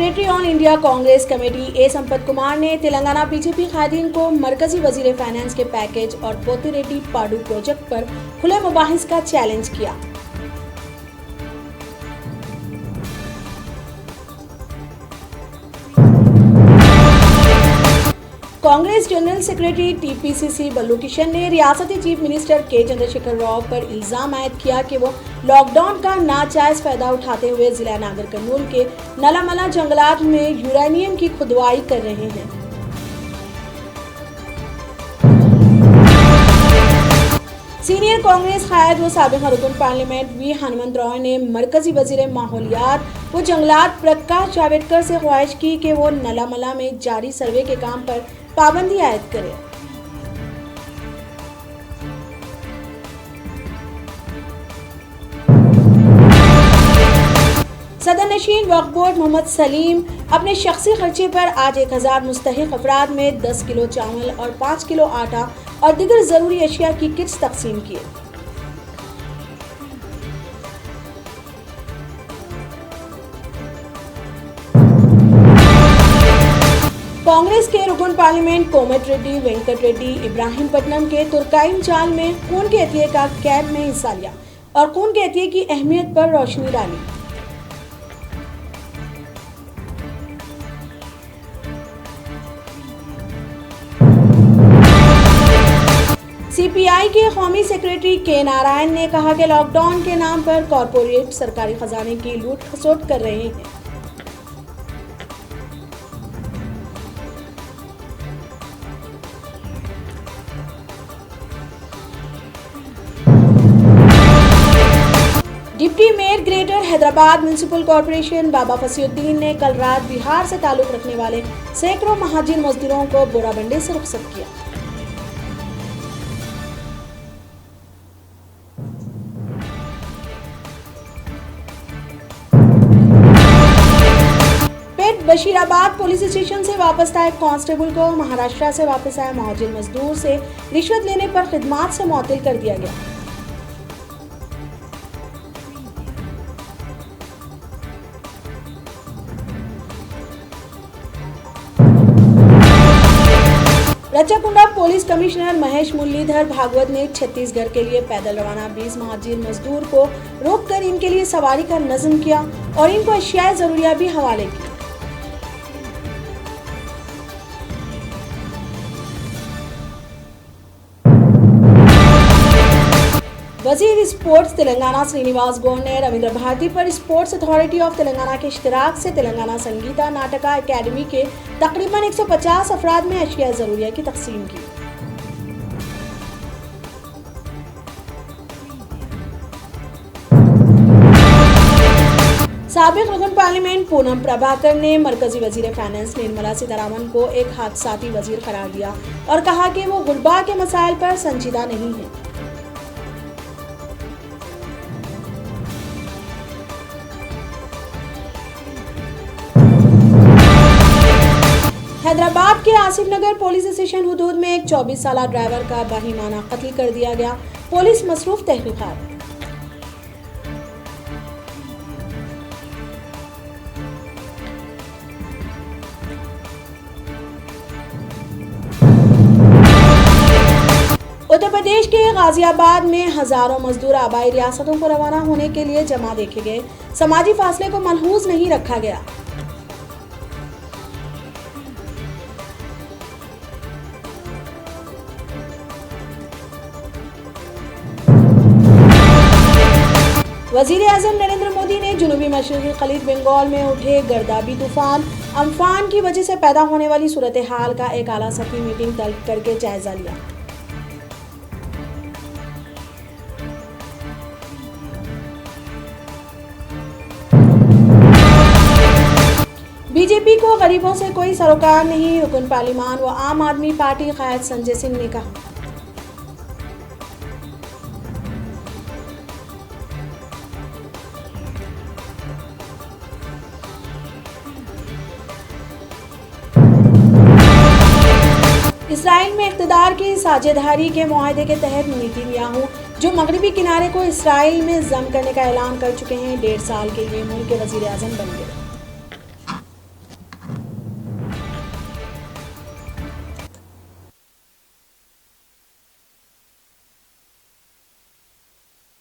Secretary on India Congress committee A Sampath Kumar ने Telangana BJP कायदीन को मरकजी वजीर फाइनेंस के पैकेज और पोतिरेड्डी पाडू प्रोजेक्ट पर खुले मुबाहिस का चैलेंज किया। कांग्रेस जनरल सेक्रेटरी टीपीसीसी बल्लू किशन ने रियासती चीफ मिनिस्टर के चंद्रशेखर राव पर इल्जाम आयद किया कि वो लॉकडाउन का नाजायज फायदा उठाते हुए जिला नागर कर्नूल के नलामला जंगलात में यूरेनियम की खुदवाई कर रहे हैं। सीनियर कांग्रेस कायद व साबिक रुकन पार्लियामेंट वी हनुमंत राव ने मरकजी वजीर माहौलियात व जंगलात प्रकाश जावड़ेकर से ख्वाहिश की कि वो नलामला में जारी सर्वे के काम पर पाबंदी आयद करे। सदर नशीन वक्फ बोर्ड मोहम्मद सलीम अपने शख्सी खर्चे पर आज 1000 मुस्तहिक अफराद में 10 किलो चावल और 5 किलो आटा और दीगर जरूरी अशिया की किट्स तकसीम किए। कांग्रेस के रुकन पार्लियामेंट कोमट रेड्डी वेंकट रेड्डी इब्राहिमपट्टनम के तुर्काइन चाल में खून के अतिये का कैंप में हिस्सा लिया और खून के अतिये की अहमियत पर रोशनी डाली। सीपीआई के कौमी सेक्रेटरी के नारायण ने कहा कि लॉकडाउन के नाम पर कॉरपोरेट सरकारी खजाने की लूट खसोट कर रहे हैं। Deputy mayor greater Hyderabad municipal corporation Baba Fasiuddin ने कल रात बिहार से ताल्लुक रखने वाले सैकड़ों महाजिर मजदूरों को बोराबंडी से रुखसत किया। बशीराबाद पुलिस स्टेशन से वापस आए कांस्टेबल को महाराष्ट्र से वापस आए महाजिर मजदूर से रिश्वत लेने पर खिदमात से मुअत्तल कर दिया गया। रचाकुंडा पुलिस कमिश्नर महेश मुरलीधर भागवत ने छत्तीसगढ़ के लिए पैदल रवाना 20 महाजिर मजदूर को रोककर इनके लिए सवारी का नज़्म किया और इनको अशियाए जरूरिया भी हवाले की। वजीर स्पोर्ट्स तेलंगाना श्रीनिवास गौड़ ने रविंद्र भारती पर स्पोर्ट्स अथॉरिटी ऑफ तेलंगाना के इश्तिराक से तेलंगाना संगीता नाटका एकेडमी के तकरीबन 150 अफराद में अशिया जरूरिया की तकसीम की। साबिक रुकन पार्लियामेंट पूनम प्रभाकर ने मरकजी वजीर फाइनेंस निर्मला सीतारमण को एक हादसाती वजीर करार दिया और कहा कि वो गुरबा के मसाइल पर संजीदा नहीं है। हैदराबाद के आसिफ नगर पुलिस स्टेशन हुदूद में एक 24 साला ड्राइवर का बाहिमाना कत्ल कर दिया गया। पुलिस मसरूफ तहकीकात। उत्तर प्रदेश के गाजियाबाद में हजारों मजदूर आबाई रियासतों को रवाना होने के लिए जमा देखे गए। समाजी फासले को मलहूज नहीं रखा गया। वजीर आजम नरेंद्र मोदी ने जनूबी मशरक़ी खलीज बंगाल में उठे गर्दाबी तूफान अम्फान की वजह से पैदा होने वाली सूरत हाल का एक आला सतही मीटिंग तलब करके जायजा लिया। बीजेपी को गरीबों से कोई सरोकार नहीं, रुकन पार्लियामान व आम आदमी पार्टी कायद संजय सिंह ने कहा। इसराइल में इक़्तिदार की साझेदारी के मुआहदे के तहत नेतन्याहू जो मगरबी किनारे को इसराइल में जम करने का ऐलान कर चुके हैं, 1.5 साल के लिए मुल्क के वज़ीर आज़म बन गए।